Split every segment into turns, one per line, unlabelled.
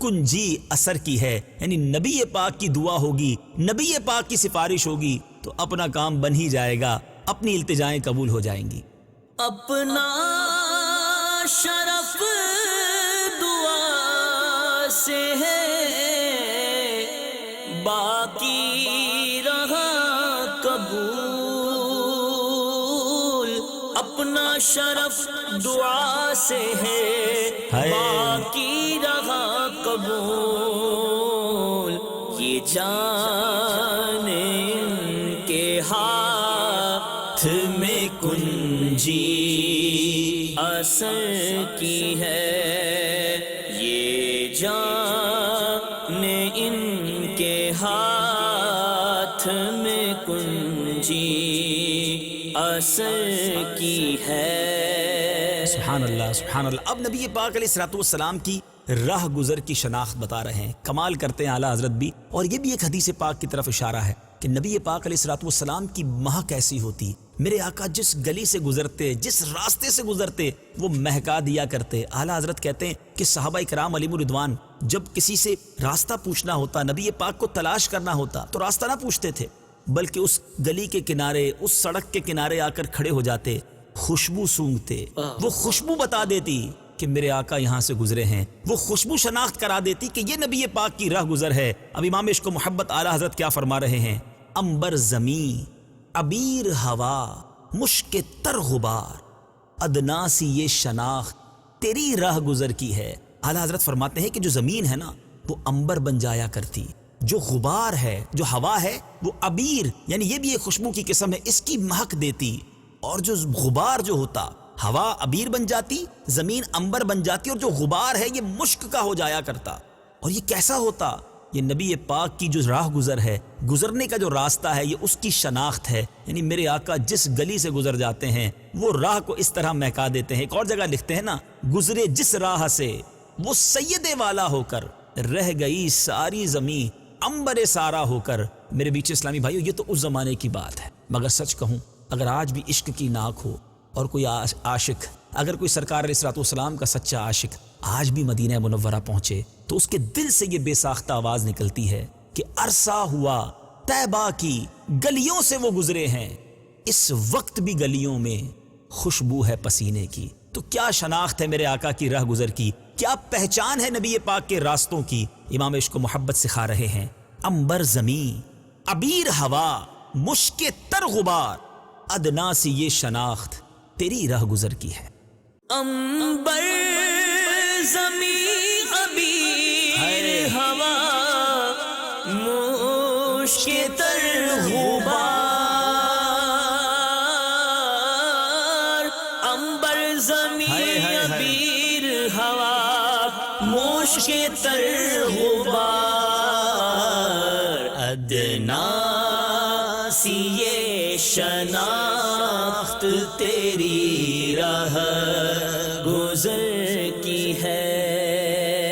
کنجی اثر کی ہے، یعنی نبی پاک کی دعا ہوگی، نبی پاک کی سفارش ہوگی تو اپنا کام بن ہی جائے گا، اپنی التجائیں قبول ہو جائیں گی۔
اپنا شرف دعا سے ہے، باقی رہا قبول۔ اپنا شرف دعا سے ہے، باقی رہا قبول۔ یہ جان ان کے ہاتھ میں کنجی اثر کی ہے، یہ جان ان کے ہاتھ میں کنجی اثر کی ہے۔
سبحان اللہ سبحان اللہ۔ اب نبی پاک علیہ الصلوۃ والسلام کی راہ گزر کی شناخت بتا رہے ہیں، کمال کرتے ہیں اعلیٰ حضرت بھی، اور یہ بھی ایک حدیث پاک کی طرف اشارہ ہے کہ نبی پاک علیہ الصلوۃ والسلام کی مہک ایسی ہوتی، میرے آقا جس گلی سے گزرتے، جس راستے سے گزرتے، وہ مہکا دیا کرتے۔ اعلیٰ حضرت کہتے ہیں کہ صحابہ کرام علیہم الرضوان جب کسی سے راستہ پوچھنا ہوتا، نبی پاک کو تلاش کرنا ہوتا تو راستہ نہ پوچھتے تھے، بلکہ اس گلی کے کنارے، اس سڑک کے کنارے آ کر کھڑے ہو جاتے، خوشبو سونگھتے، وہ خوشبو بتا دیتی کہ میرے آقا یہاں سے گزرے ہیں، وہ خوشبو شناخت کرا دیتی کہ یہ نبی پاک کی راہ گزر ہے۔ اب امام عشق و محبت اعلیٰ حضرت کیا فرما رہے ہیں؟ عنبر زمین، عبیر ہوا، مشک تر غبار، ادنا سی یہ شناخت تیری راہ گزر کی ہے۔ اعلیٰ حضرت فرماتے ہیں کہ جو زمین ہے نا وہ عنبر بن جایا کرتی، جو غبار ہے، جو ہوا ہے وہ عبیر، یعنی یہ بھی ایک خوشبو کی قسم ہے، اس کی مہک دیتی، اور جو غبار جو ہوتا، ہوا عبیر بن جاتی، زمین عنبر بن جاتی، اور جو غبار ہے یہ مشک کا ہو جایا کرتا۔ اور یہ کیسا ہوتا؟ یہ نبی پاک کی جو راہ گزر ہے، گزرنے کا جو راستہ ہے، یہ اس کی شناخت ہے، یعنی میرے آقا جس گلی سے گزر جاتے ہیں وہ راہ کو اس طرح مہکا دیتے ہیں۔ ایک اور جگہ لکھتے ہیں نا، گزرے جس راہ سے وہ سید والا ہو کر، رہ گئی ساری زمین عنبر سارا ہو کر۔ میرے بیچ اسلامی بھائیو، یہ تو اس زمانے کی بات ہے، مگر سچ کہوں اگر آج بھی عشق کی ناک ہو اور کوئی عاشق، اگر کوئی سرکار علیہ الصلوۃ والسلام کا سچا عاشق آج بھی مدینہ منورہ پہنچے تو اس کے دل سے یہ بے ساختہ آواز نکلتی ہے کہ عرصہ ہوا طیبہ کی گلیوں سے وہ گزرے ہیں، اس وقت بھی گلیوں میں خوشبو ہے پسینے کی۔ تو کیا شناخت ہے میرے آقا کی راہ گزر کی، کیا پہچان ہے نبی پاک کے راستوں کی۔ امام عشق و محبت سکھا رہے ہیں، عنبر زمین، عبیر ہوا، مشک تر غبار، ادنا سی یہ شناخت تیری راہ گزر کی ہے۔
عنبر زمین، عبیر ہوا، مشک تر غبار، عنبر زمین، عبیر ہوا، مشک تر غبار، ادنا سی یہ شناخت تیری راہ گزر کی ہے۔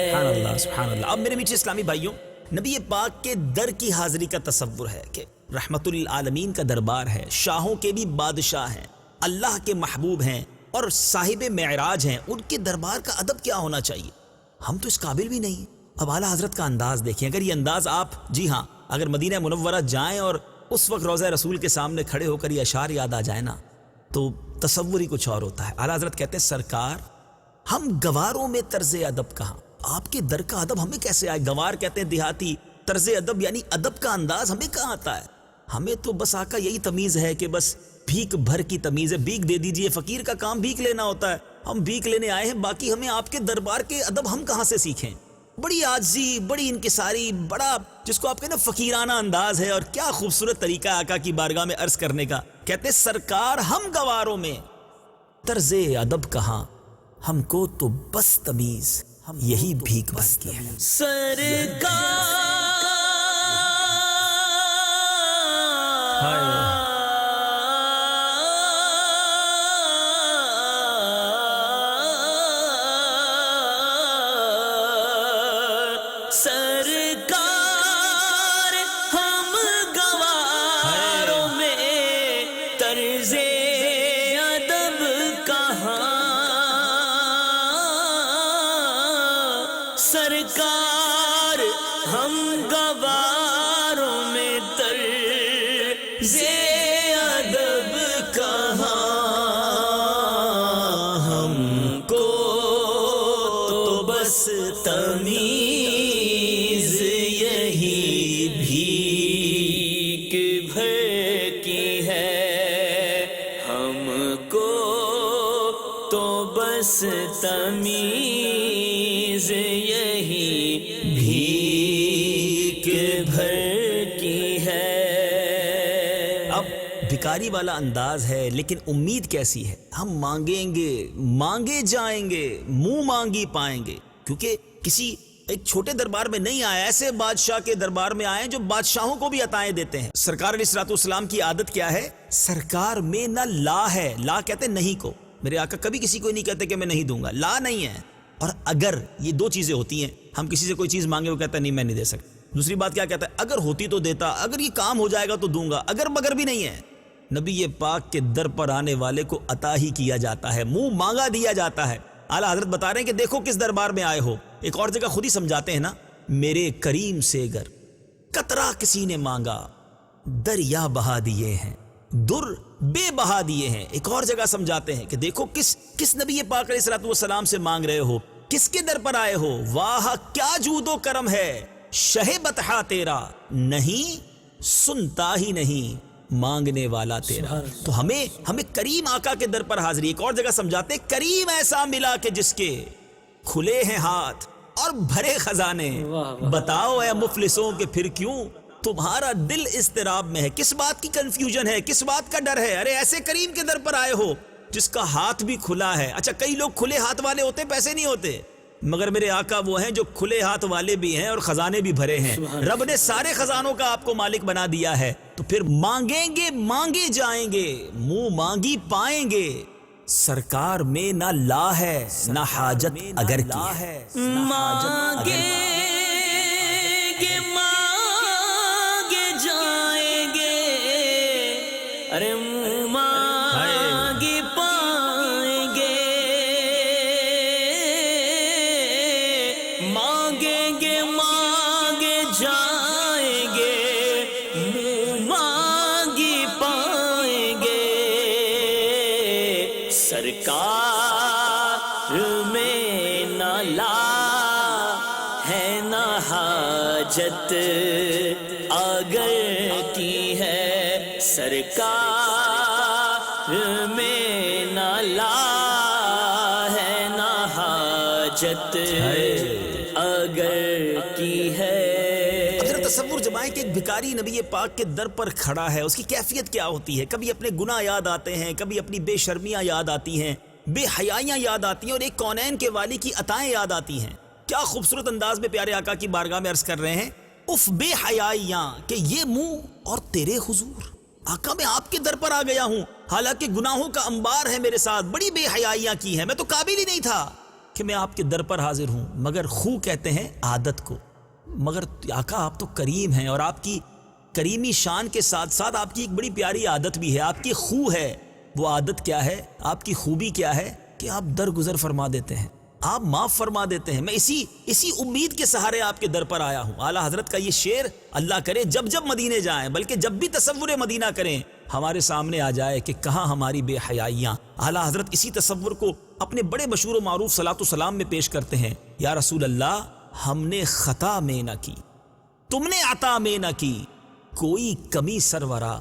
سبحان اللہ سبحان اللہ۔ اب میرے میٹھے اسلامی بھائیوں، نبی پاک کے در کی حاضری کا تصور ہے کہ رحمت للعالمین کا دربار ہے، شاہوں کے بھی بادشاہ ہیں، اللہ کے محبوب ہیں اور صاحب معراج ہیں، ان کے دربار کا ادب کیا ہونا چاہیے؟ ہم تو اس قابل بھی نہیں۔ اب اعلیٰ حضرت کا انداز دیکھیں، اگر یہ انداز آپ، جی ہاں، اگر مدینہ منورہ جائیں اور اس وقت روضہ رسول کے سامنے کھڑے ہو کر یہ اشعار یاد آ جائے نا تو تصور ہی کچھ اور ہوتا ہے۔ اعلیٰ حضرت کہتے ہیں، سرکار ہم گواروں میں طرز ادب کہاں، آپ کے در کا ادب ہمیں کیسے آئے؟ گوار کہتے ہیں دیہاتی، طرز ادب یعنی ادب کا انداز ہمیں کہاں آتا ہے؟ ہمیں تو بس آقا یہی تمیز ہے کہ بس بھیک بھر کی تمیز ہے، بھیک دے دیجئے، فقیر کا کام بھیک لینا ہوتا ہے، ہم بھیک لینے آئے ہیں، باقی ہمیں آپ کے دربار کے ادب ہم کہاں سے سیکھیں؟ بڑی عاجزی، بڑی انکساری، بڑا جس کو آپ کہتے ہیں فقیرانہ انداز ہے، اور کیا خوبصورت طریقہ آقا کی بارگاہ میں عرض کرنے کا۔ کہتے سرکار ہم گواروں میں طرز ادب کہاں، ہم کو تو بس تمیز یہی بھیک بس کی ہے۔
سرکار ہم گواروں میں طرز ادب کہاں، سرکار ادب کہاں، ہم کو تو بس تمیز یہی بھیک بھر کی ہے، ہم کو تو بس تمیز یہی بھیک بھر کی ہے۔
اب بھکاری والا انداز ہے، لیکن امید کیسی ہے؟ ہم مانگیں گے، مانگے جائیں گے، منہ مانگی پائیں گے، کیونکہ کسی ایک چھوٹے دربار میں نہیں آئے، ایسے بادشاہ کے دربار میں آئے جو بادشاہوں کو بھی عطائیں دیتے ہیں۔ سرکار علیہ الصلوۃ والسلام کی عادت کیا ہے؟ سرکار میں نہ لا ہے، لا کہتے نہیں کو، میرے آقا کبھی کسی کو نہیں کہتے کہ میں نہیں دوں گا، لا نہیں ہے۔ اور اگر یہ دو چیزیں ہوتی ہیں، ہم کسی سے کوئی چیز مانگے وہ کہتا ہے نہیں میں نہیں دے سکتا، دوسری بات کیا کہتا ہے؟ اگر ہوتی تو دیتا، اگر یہ کام ہو جائے گا تو دوں گا، اگر مگر بھی نہیں ہے۔ نبی پاک کے در پر آنے والے کو عطا ہی کیا جاتا ہے، منہ مانگا دیا جاتا ہے۔ اعلیٰ حضرت بتا رہے ہیں کہ دیکھو کس دربار میں آئے ہو۔ ایک اور جگہ خود ہی سمجھاتے ہیں نا، میرے کریم سے گر قطرہ کسی نے مانگا، دریا بہا دیے ہیں، در بے بہا دیے ہیں۔ ایک اور جگہ سمجھاتے ہیں کہ دیکھو کس نبی پاک علیہ الصلوۃ والسلام سے مانگ رہے ہو، کس کے در پر آئے ہو۔ واہ کیا جود و کرم ہے شہ بطحا تیرا، نہیں سنتا ہی نہیں مانگنے والا تیرا۔ تو ہمیں کریم آقا کے در پر حاضری۔ ایک اور جگہ سمجھاتے ہیں کریم ایسا ملا کہ جس کے کھلے ہیں ہاتھ اور بھرے خزانے، بتاؤ اے مفلسوں کہ پھر کیوں تمہارا دل اضطراب میں ہے؟ کس بات کی کنفیوژن ہے، کس بات کا ڈر ہے؟ ارے ایسے کریم کے در پر آئے ہو جس کا ہاتھ بھی کھلا ہے۔ اچھا کئی لوگ کھلے ہاتھ والے ہوتے پیسے نہیں ہوتے، مگر میرے آقا وہ ہیں جو کھلے ہاتھ والے بھی ہیں اور خزانے بھی بھرے ہیں۔ رب نے سارے خزانوں کا آپ کو مالک بنا دیا ہے، تو پھر مانگیں گے مانگے جائیں گے، منہ مانگی پائیں گے۔ سرکار میں نہ لا ہے نہ حاجت اگر کی ہے،
مانگیں گے مانگے جائیں گے، ارے مانگی پائیں گے، مانگیں گے مانگے جائیں گے، مانگی پائیں گے۔ سرکار میں نہ لا ہے نہ حاجت اگر کی ہے، سرکار میں نہ لا ہے نہ حاجت اگر کی ہے۔
اگر تصور جمائیں کہ ایک بھکاری نبی پاک کے در پر کھڑا ہے، اس کی کیفیت کیا ہوتی ہے؟ کبھی اپنے گناہ یاد آتے ہیں، کبھی اپنی بے شرمیاں یاد آتی ہیں، بے حیائیاں یاد آتی ہیں، اور ایک کونین کے والی کی عطائیں یاد آتی ہیں۔ کیا خوبصورت انداز میں پیارے آقا کی بارگاہ میں عرض کر رہے ہیں، اف بے حیائیاں کہ یہ منہ اور تیرے حضور۔ آقا میں آپ کے در پر آ گیا ہوں، حالانکہ گناہوں کا انبار ہے میرے ساتھ، بڑی بے حیائیاں کی ہیں، میں تو قابل ہی نہیں تھا کہ میں آپ کے در پر حاضر ہوں، مگر خو کہتے ہیں عادت کو۔ مگر آقا آپ تو کریم ہیں، اور آپ کی کریمی شان کے ساتھ ساتھ آپ کی ایک بڑی پیاری عادت بھی ہے، آپ کی خو ہے۔ وہ عادت کیا ہے؟ آپ کی خوبی کیا ہے کہ آپ درگزر فرما دیتے ہیں، آپ معاف فرما دیتے ہیں۔ میں اسی امید کے سہارے آپ کے در پر آیا ہوں۔ اعلیٰ حضرت کا یہ شعر اللہ کرے جب جب مدینے جائیں، بلکہ جب بھی تصور مدینہ کریں، ہمارے سامنے آ جائے کہ کہاں ہماری بے حیائیاں۔ اعلیٰ حضرت اسی تصور کو اپنے بڑے مشہور و معروف صلاۃ السلام میں پیش کرتے ہیں۔ یا رسول اللہ ہم نے خطا میں نہ کی، تم نے عطا میں نہ کی، کوئی کمی سرورا،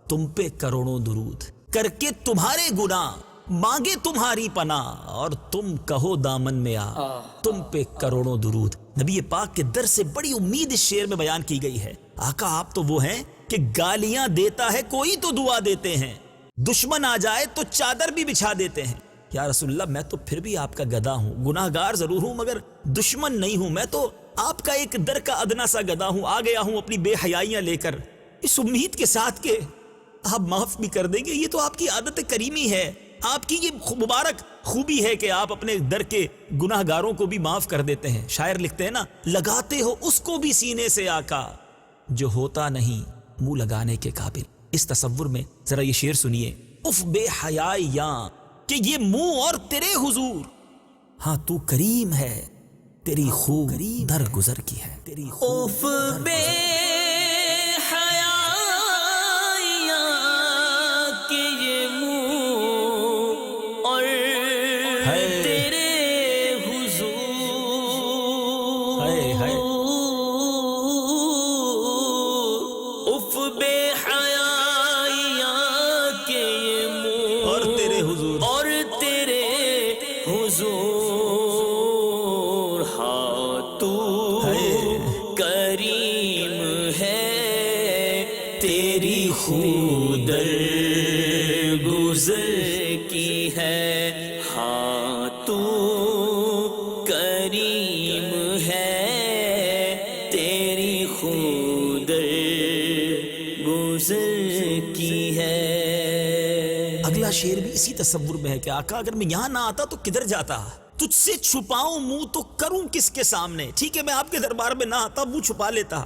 تم پہ کروڑوں درود، کر کے تمہارے گناہ مانگے تمہاری پناہ، اور تم کہو دامن میں آ، تم پہ کروڑوں درود۔ نبی پاک کے در سے بڑی امید اس شعر میں بیان کی گئی ہے۔ آقا آپ تو وہ ہیں کہ گالیاں دیتا ہے کوئی تو دعا دیتے ہیں، دشمن آ جائے تو چادر بھی بچھا دیتے ہیں۔ یا رسول اللہ میں تو پھر بھی آپ کا گدا ہوں، گناہ گار ضرور ہوں مگر دشمن نہیں ہوں، میں تو آپ کا ایک در کا ادنا سا گدا ہوں، آ گیا ہوں اپنی بے حیائیاں لے کر، اس امید کے ساتھ کہ آپ معاف بھی کر دیں گے۔ یہ تو آپ کی عادت کریمی ہے، آپ کی یہ مبارک خوبی ہے کہ آپ اپنے در کے گناہ گاروں کو بھی معاف کر دیتے ہیں۔ شاعر لکھتے ہیں نا، لگاتے ہو اس کو بھی سینے سے آقا جو ہوتا نہیں منہ لگانے کے قابل۔ اس تصور میں ذرا یہ شعر سنیے، اف بے حیائیاں کہ یہ منہ اور تیرے حضور، ہاں تو کریم ہے، تیری خوب در گزر کی ہے، تیری خوب
اف بے حیائی حیائیاں کے یہ منہ
اور تیرے حضور
اور تیرے حضور، ہاں تو کریم ہے، تیری خود گزر کی ہے، ہاں تو کریم ہے، تیری خود گزر کی ہے۔
اگلا شعر بھی اسی تصور میں ہے کہ آقا اگر میں یہاں نہ آتا تو کدھر جاتا، تجھ سے چھپاؤں منہ تو کروں کس کے سامنے۔ ٹھیک ہے میں آپ کے دربار میں نہ آتا، منہ چھپا لیتا،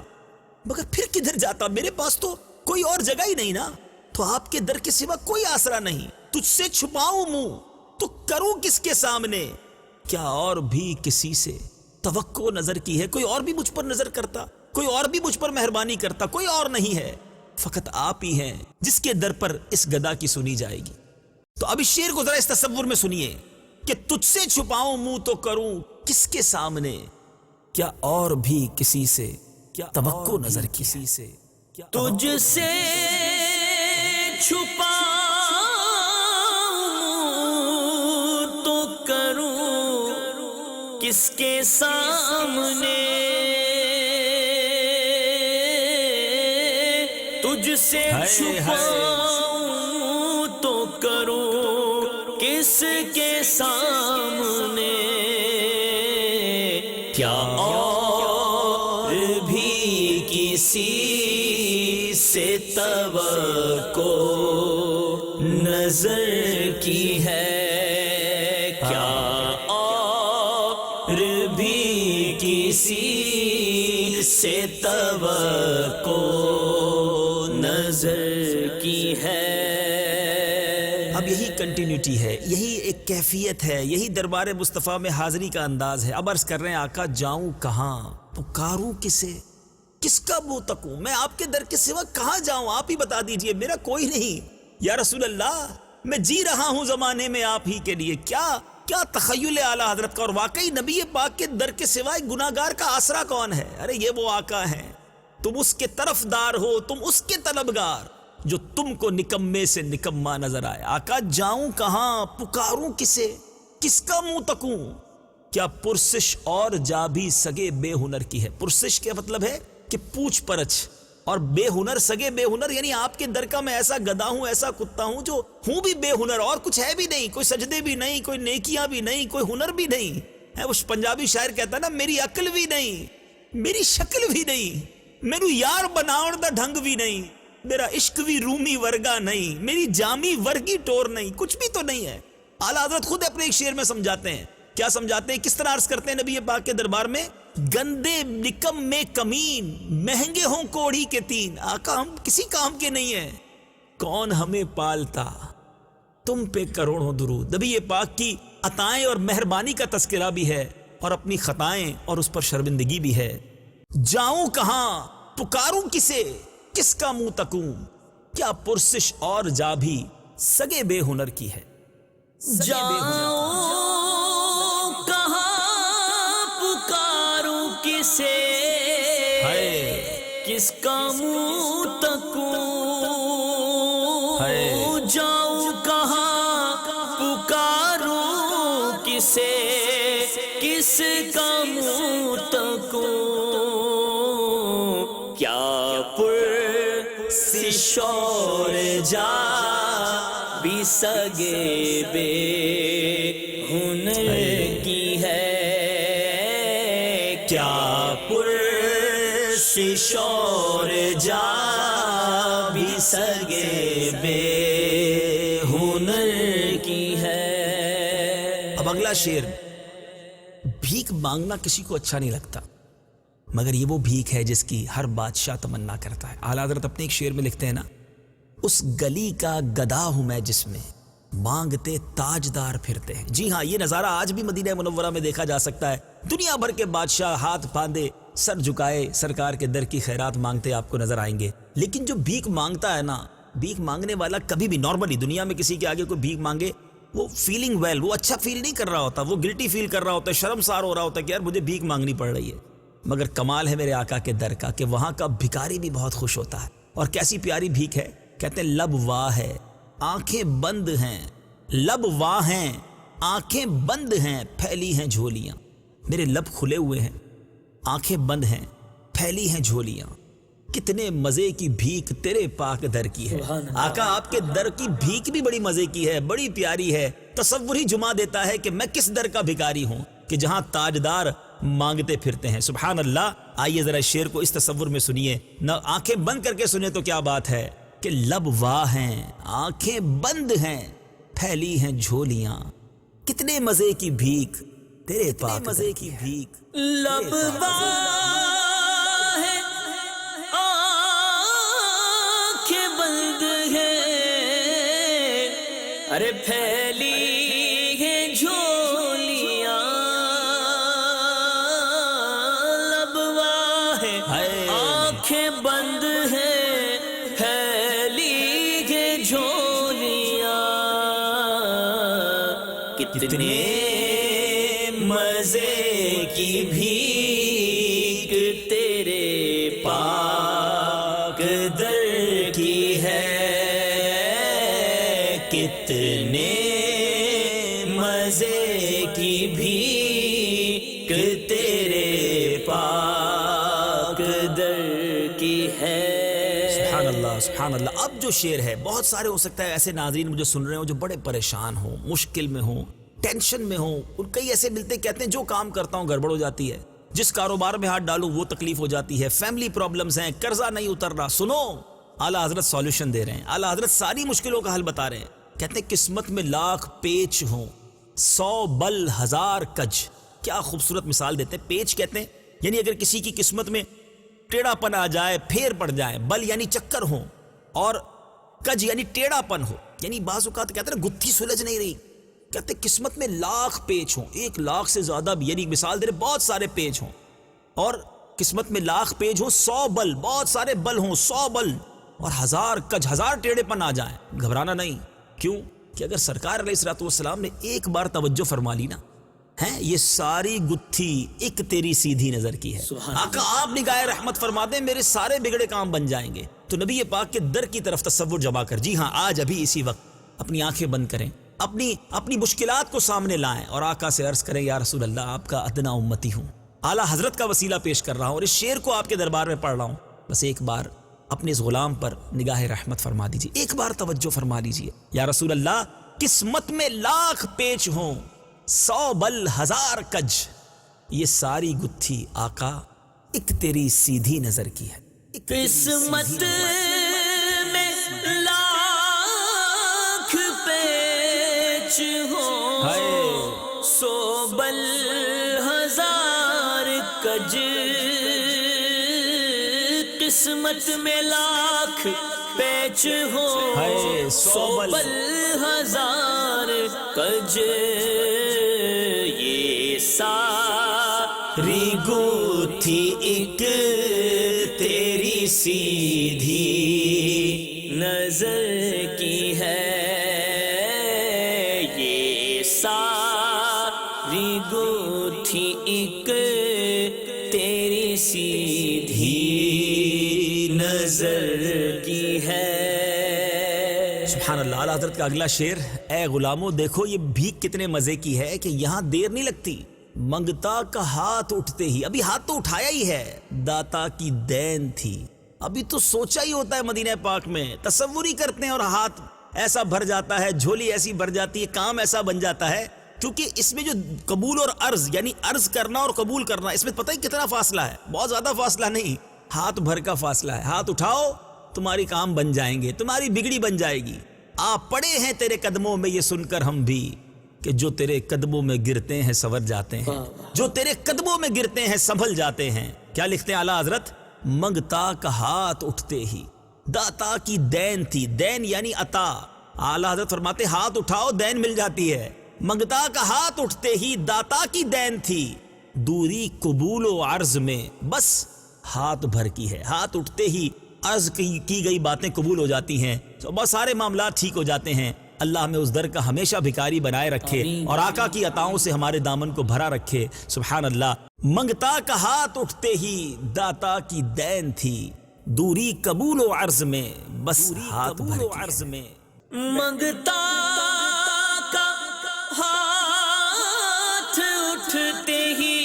مگر پھر کدھر جاتا؟ میرے پاس تو کوئی اور جگہ ہی نہیں نا، تو آپ کے در کے سوا کوئی آسرا نہیں۔ تجھ سے چھپاؤں منہ تو کروں کس کے سامنے، کیا اور بھی کسی سے توقع نظر کی ہے؟ کوئی اور بھی مجھ پر نظر کرتا، کوئی اور بھی مجھ پر مہربانی کرتا، کوئی اور نہیں ہے، فقط آپ ہی ہیں جس کے در پر اس گدا کی سنی جائے گی۔ تو اب اس شعر کو ذرا اس تصور میں سنیے کہ تجھ سے چھپاؤں منہ تو کروں کس کے سامنے، کیا اور بھی کسی سے توقع نظر کی ہے؟
تجھ سے چھپاؤں تو کروں کس کے سامنے، تجھ سے چھپاؤں تو کروں کس کے سامنے، کیا اور بھی کسی سے توقع نظر کی ہے، کیا اور بھی کسی سے توقع نظر کی ہے۔
اب یہی کنٹینیوٹی ہے، یہی ایک کیفیت ہے، یہی دربار مصطفیٰ میں حاضری کا انداز ہے۔ اب عرض کر رہے ہیں آقا جاؤں کہاں، پکاروں کسے، کس کا منہ تکوں، میں آپ کے در کے سوا کہاں جاؤں، آپ ہی بتا دیجئے، میرا کوئی نہیں۔ یا رسول اللہ میں جی رہا ہوں زمانے میں آپ ہی کے لیے، کیا تخیل اعلیٰ حضرت کا، اور واقعی نبی پاک کے در کے سوا ایک گناہگار کا آسرا کون ہے؟ ارے یہ وہ آقا ہیں، تم اس کے طرفدار ہو، تم اس کے طلبگار جو تم کو نکمے سے نکما نظر آئے۔ آقا جاؤں کہاں، پکاروں کسے، کس کا منہ تکوں، کیا پرسش اور جا بھی سگے بے ہنر کی ہے۔ پرسش کا مطلب ہے کہ پوچھ پرچھ، اور بے ہنر سگے بے ہنر، یعنی آپ کے در کا میں ایسا گدھا ہوں، ایسا کتا ہوں جو ہوں بھی بے ہنر، اور کچھ ہے بھی نہیں، کوئی سجدے بھی نہیں، کوئی نیکیاں بھی نہیں، کوئی ہنر بھی نہیں ہے۔ وہ پنجابی شاعر کہتا نا میری عقل بھی نہیں، میری شکل بھی نہیں، میرو یار بناؤن دا ڈھنگ بھی نہیں، میرا عشق بھی رومی ورگا نہیں، میری جامی ورگی ٹور نہیں، کچھ بھی تو نہیں ہے۔ اعلیٰ حضرت خود اپنے ایک شعر میں سمجھاتے ہیں، کیا سمجھاتے ہیں، کس طرح عرض کرتے ہیں نبی پاک کے دربار میں، گندے نکم میں کمین، مہنگے ہوں کوڑھی کے تین۔ آقا ہم کسی کام کے نہیں ہیں، کون ہمیں پالتا، تم پہ کروڑوں درود۔ نبی پاک کی عطائیں اور مہربانی کا تذکرہ بھی ہے، اور اپنی خطائیں اور اس پر شرمندگی بھی ہے۔ جاؤں کہاں، پکاروں کسے، کس کا منہ تکوں، کیا پرسش اور جا بھی سگے بے ہنر کی ہے۔
جاؤں کہاں، پکاروں کسے، کس کا منہ تکوں، جاؤں کہاں، پکاروں کسے، کس کا منہ تکوں، کیا پرسش اور جا بھی سگے بے ہنر کی ہے، کیا پرسش اور جا بھی سگے بے ہنر کی ہے۔
اب اگلا شعر، بھیک مانگنا کسی کو اچھا نہیں لگتا، مگر یہ وہ بھیک ہے جس کی ہر بادشاہ تمنا کرتا ہے۔ اعلیٰ حضرت اپنے ایک شعر میں لکھتے ہیں نا، اس گلی کا گدا ہوں میں جس میں مانگتے تاجدار پھرتے ہیں۔ جی ہاں، یہ نظارہ آج بھی مدینہ منورہ میں دیکھا جا سکتا ہے، دنیا بھر کے بادشاہ ہاتھ باندھے سر جھکائے سرکار کے در کی خیرات مانگتے آپ کو نظر آئیں گے۔ لیکن جو بھیک مانگتا ہے نا، بھیک مانگنے والا کبھی بھی نارملی دنیا میں کسی کے آگے کوئی بھیک مانگے، وہ فیلنگ ویل، وہ اچھا فیل نہیں کر رہا ہوتا، وہ گلٹی فیل کر رہا ہوتا ہے، شرمسار ہو رہا ہوتا ہے کہ یار مجھے بھیک مانگنی پڑ رہی ہے۔ مگر کمال ہے میرے آقا کے در کا کہ وہاں کا بھکاری بھی بہت خوش ہوتا ہے، اور کیسی پیاری بھیک ہے، کہتے ہیں لب واہ ہے آنکھیں بند ہیں، لب واہ ہیں آنکھیں بند ہیں، پھیلی ہیں جھولیاں۔ میرے لب کھلے ہوئے ہیں، آنکھیں بند ہیں، پھیلی ہیں جھولیاں، کتنے مزے کی بھیک تیرے پاک در کی ہے۔ آقا آپ کے در کی بھیک بھی بڑی مزے کی ہے، بڑی پیاری ہے، تصور ہی جما دیتا ہے کہ میں کس در کا بھکاری ہوں کہ جہاں تاجدار مانگتے پھرتے ہیں۔ سبحان اللہ۔ آئیے ذرا شعر کو اس تصور میں سنیے، نہ آنکھیں بند کر کے سنیں تو کیا بات ہے کہ لب واہ ہیں آنکھیں بند ہیں، پھیلی ہیں جھولیاں، کتنے مزے کی بھیک تیرے پاک مزے کی بھیک۔
لب واہ ہے آنکھیں بند ہے، ارے پھیلی ہے جھولیاں، لب واہ ہے آنکھیں بند ہے، پھیلی ہے جھولیاں، کتنے مزے کی بھیک تیرے پاک در کی ہے، کتنے مزے کی بھیک تیرے پاک در کی ہے۔
سبحان اللہ سبحان اللہ۔ اب جو شعر ہے، بہت سارے ہو سکتا ہے ایسے ناظرین مجھے سن رہے ہوں جو بڑے پریشان ہوں، مشکل میں ہوں، ٹینشن میں ہوں، ان کئی ایسے ملتے کہتے ہیں جو کام کرتا ہوں گڑبڑ ہو جاتی ہے، جس کاروبار میں ہاتھ ڈالوں وہ تکلیف ہو جاتی ہے، فیملی پرابلمز ہیں، قرضہ نہیں اتر رہا۔ سنو، اعلیٰ حضرت سولوشن دے رہے ہیں، اعلیٰ حضرت ساری مشکلوں کا حل بتا رہے ہیں۔ کہتے ہیں قسمت میں لاکھ پیچ ہوں، 100 بل 1000 کج۔ کیا خوبصورت مثال دیتے ہیں۔ پیچ کہتے ہیں یعنی اگر کسی کی قسمت میں ٹیڑھا پن آ جائے، پھیر پڑ جائے، بل یعنی چکر ہوں، اور کج یعنی ٹیڑھا پن ہو، یعنی بعض اوقات کہتے ہیں نا گتھی سلجھ نہیں رہی، کہتے قسمت میں لاکھ پیچ ہوں، 1 لاکھ سے زیادہ بھی، یعنی مثال دے رہے بہت سارے پیچ ہوں، اور قسمت میں لاکھ پیچ ہوں، 100 بل، بہت سارے بل ہوں، 100 بل، اور 1000 کج، 1000 ٹیڑھے پن آ جائیں، گھبرانا نہیں۔ کیوں کہ اگر سرکار علیہ الصلوۃ والسلام نے ایک بار توجہ فرما لی نا، ہیں یہ ساری گتھی ایک تیری سیدھی نظر کی ہے۔ آقا آپ نگاہ رحمت فرما دیں، میرے سارے بگڑے کام بن جائیں گے۔ تو نبی پاک کے در کی طرف تصور جما کر، جی ہاں آج ابھی اسی وقت اپنی آنکھیں بند کریں، اپنی مشکلات کو سامنے لائیں اور آقا سے عرض کریں یا رسول اللہ آپ کا ادنا امتی ہوں، اعلیٰ حضرت کا وسیلہ پیش کر رہا ہوں اور اس شعر کو آپ کے دربار میں پڑھ رہا ہوں، بس ایک بار اپنے اس غلام پر نگاہ رحمت فرما دیجیے، ایک بار توجہ فرما لیجیے۔ یا رسول اللہ قسمت میں لاکھ پیچ ہوں، 100 بل 1000 کج، یہ ساری گتھی آقا ایک تیری سیدھی نظر کی ہے۔
قسمت میں لاکھ پیچ ہو، 100 بل 1000 کج، قسمت میں لاکھ پیچ ہو، 100 بل 1000 کج، یہ ساری گتھی ایک تیری سیدھی نظر کی ہے، یہ ساری گتھی ایک تیری سیدھی نظر کی ہے۔
سبحان اللہ۔ اعلیٰ حضرت کا اگلا شعر، اے غلاموں دیکھو یہ بھیک کتنے مزے کی ہے کہ یہاں دیر نہیں لگتی، منگتا کا ہاتھ اٹھتے ہی، ابھی ہاتھ تو اٹھایا ہی ہے، داتا کی دین تھی، ابھی تو سوچا ہی ہوتا ہے مدینہ پاک میں، تصور ہی کرتے ہیں اور ہاتھ ایسا بھر جاتا ہے، جھولی ایسی بھر جاتی ہے، کام ایسا بن جاتا ہے، کیونکہ اس میں جو قبول اور عرض، یعنی عرض کرنا اور قبول کرنا، اس میں پتہ ہی کتنا فاصلہ ہے، بہت زیادہ فاصلہ نہیں، ہاتھ بھر کا فاصلہ ہے۔ ہاتھ اٹھاؤ تمہاری کام بن جائیں گے، تمہاری بگڑی بن جائے گی۔ آپ پڑے ہیں تیرے قدموں میں یہ سن کر ہم بھی کہ جو تیرے قدموں میں گرتے ہیں سنور جاتے ہیں، جو تیرے قدموں میں گرتے ہیں سنبھل جاتے ہیں۔ کیا لکھتے ہیں اعلیٰ حضرت؟ منگتا کا ہاتھ اٹھتے ہی داتا کی دین تھی، دین یعنی عطا۔ اعلیٰ حضرت فرماتے ہاتھ اٹھاؤ دین مل جاتی ہے، منگتا کا ہاتھ اٹھتے ہی داتا کی دین تھی، دوری قبول و عرض میں بس ہاتھ بھر کی ہے۔ ہاتھ اٹھتے ہی عرض کی گئی باتیں قبول ہو جاتی ہیں، تو بس سارے معاملات ٹھیک ہو جاتے ہیں۔ اللہ ہمیں اس در کا ہمیشہ بھکاری بنائے رکھے اور آقا کی عطاؤں سے ہمارے دامن کو بھرا رکھے۔ سبحان اللہ۔ منگتا کا ہاتھ اٹھتے ہی داتا کی دین تھی، دوری قبول و عرض میں بس ہاتھ بھر کے
منگتا کا ہاتھ اٹھتے ہی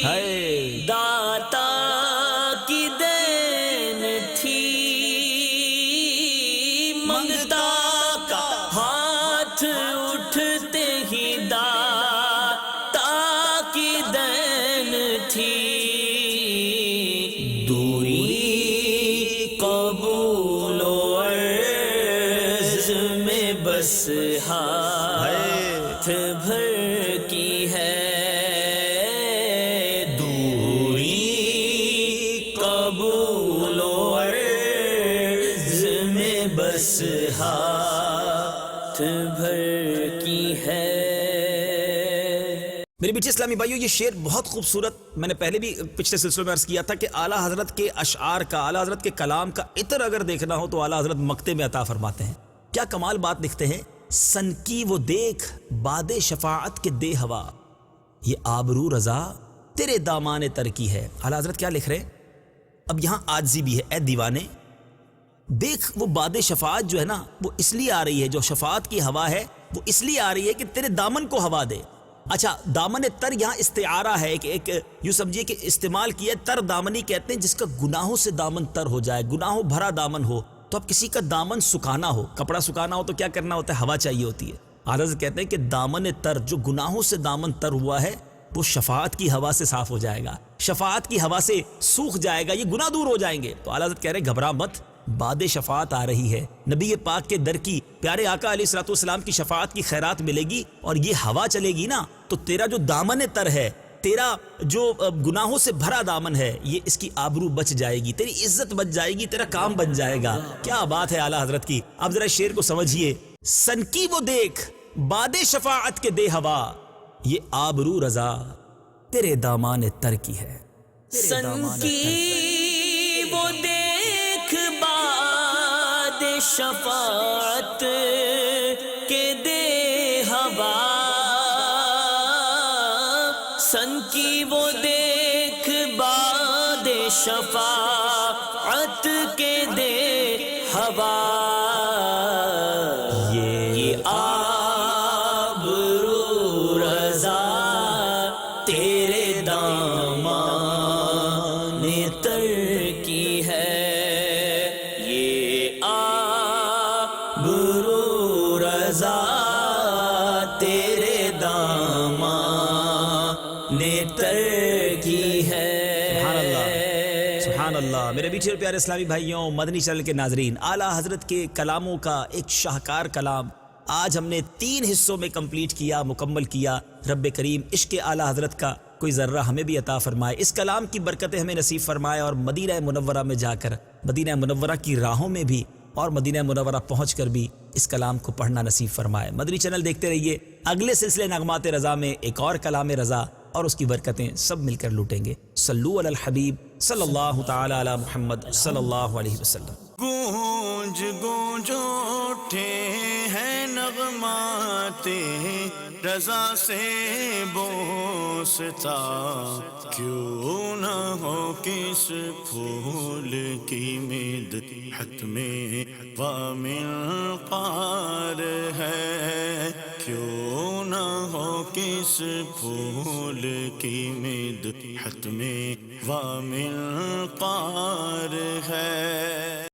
ہے
داتا کی دین تھی، منگتا کا ہاتھ اٹھتے ہی داتا کی دین تھی، دوری قبول و عرض میں بس ہاتھ بھر کی ہے، قبول و عرض میں بس ہاتھ بھر کی ہے۔
میرے بیٹے اسلامی بھائیو، یہ شعر بہت خوبصورت، میں نے پہلے بھی پچھلے سلسلے میں عرض کیا تھا کہ اعلیٰ حضرت کے اشعار کا، اعلیٰ حضرت کے کلام کا عطر اگر دیکھنا ہو تو اعلیٰ حضرت مکتے میں عطا فرماتے ہیں۔ کیا کمال بات لکھتے ہیں، سن کی وہ دیکھ باد شفاعت کے دے ہوا، یہ آبرو رضا تیرے دامان تر کی ہے۔ اعلیٰ حضرت کیا لکھ رہے ہیں؟ اب یہاں عاجزی بھی ہے، اے دیوانے دیکھ وہ باد شفاعت جو ہے نا وہ اس لیے آ رہی ہے، جو شفاعت کی ہوا ہے وہ اس لیے آ رہی ہے کہ تیرے دامن کو ہوا دے۔ اچھا، دامن تر یہاں استعارہ ہے کہ ایک یوں سمجھیے کہ استعمال کیا ہے، تر دامنی کہتے ہیں جس کا گناہوں سے دامن تر ہو جائے، گناہوں بھرا دامن ہو۔ تو اب کسی کا دامن سکھانا ہو، کپڑا سکھانا ہو تو کیا کرنا ہوتا ہے؟ ہوا چاہیے ہوتی ہے۔ حضرت کہتے ہیں کہ دامن تر جو گناہوں سے دامن تر ہوا ہے وہ شفاعت کی ہوا سے صاف ہو جائے گا، شفاعت کی ہوا سے سوکھ جائے گا، یہ گناہ دور ہو جائیں گے۔ تو اعلیٰ حضرت کہہ رہے ہیں گھبرا مت، باد شفاعت آ رہی ہے، نبی پاک کے در کی، پیارے آقا علیہ الصلوۃ والسلام کی شفاعت کی خیرات ملے گی، اور یہ ہوا چلے گی نا تو تیرا جو دامن تر ہے، تیرا جو گناہوں سے بھرا دامن ہے، یہ اس کی آبرو بچ جائے گی، تیری عزت بچ جائے گی، تیرا کام بن جائے گا۔ کیا بات ہے اعلیٰ حضرت کی۔ اب ذرا شعر کو سمجھیے، سن کی وہ دیکھ باد شفاعت کے دے ہوا، یہ آبرو رضا تیرے دامان تر کی ہے۔
سن کی وہ دیکھ باد شفاعت کے دے ہوا، سن کی وہ دیکھ باد شفاعت کے دے ہوا، یہ آبرو رضا تیرے دامان تر کی ہے، یہ آبرو رضا تیرے دامان تر کی ہے۔
سبحان اللہ۔ میرے بیچے پیارے اسلامی بھائیوں، مدنی چینل کے ناظرین، اعلیٰ حضرت کے کلاموں کا ایک شاہکار کلام آج ہم نے 3 حصوں میں کمپلیٹ کیا، مکمل کیا۔ رب کریم عشق اعلیٰ حضرت کا کوئی ذرہ ہمیں بھی عطا فرمائے، اس کلام کی برکتیں ہمیں نصیب فرمائے، اور مدینہ منورہ میں جا کر، مدینہ منورہ کی راہوں میں بھی اور مدینہ منورہ پہنچ کر بھی اس کلام کو پڑھنا نصیب فرمائے۔ مدنی چینل دیکھتے رہیے، اگلے سلسلے نغمات رضا میں ایک اور کلام رضا اور اس کی برکتیں سب مل کر لوٹیں گے۔ صلو علی الحبیب صلی اللہ تعالی علی محمد صلی اللہ علیہ وسلم۔
گونج گونج اٹھے ہیں نغمات رضا سے بوستا، کیوں نہ ہو کس پھول کی مدحت میں وامل قار ہے، کیوں نہ ہو کس پھول کی مدحت میں وامل قار ہے۔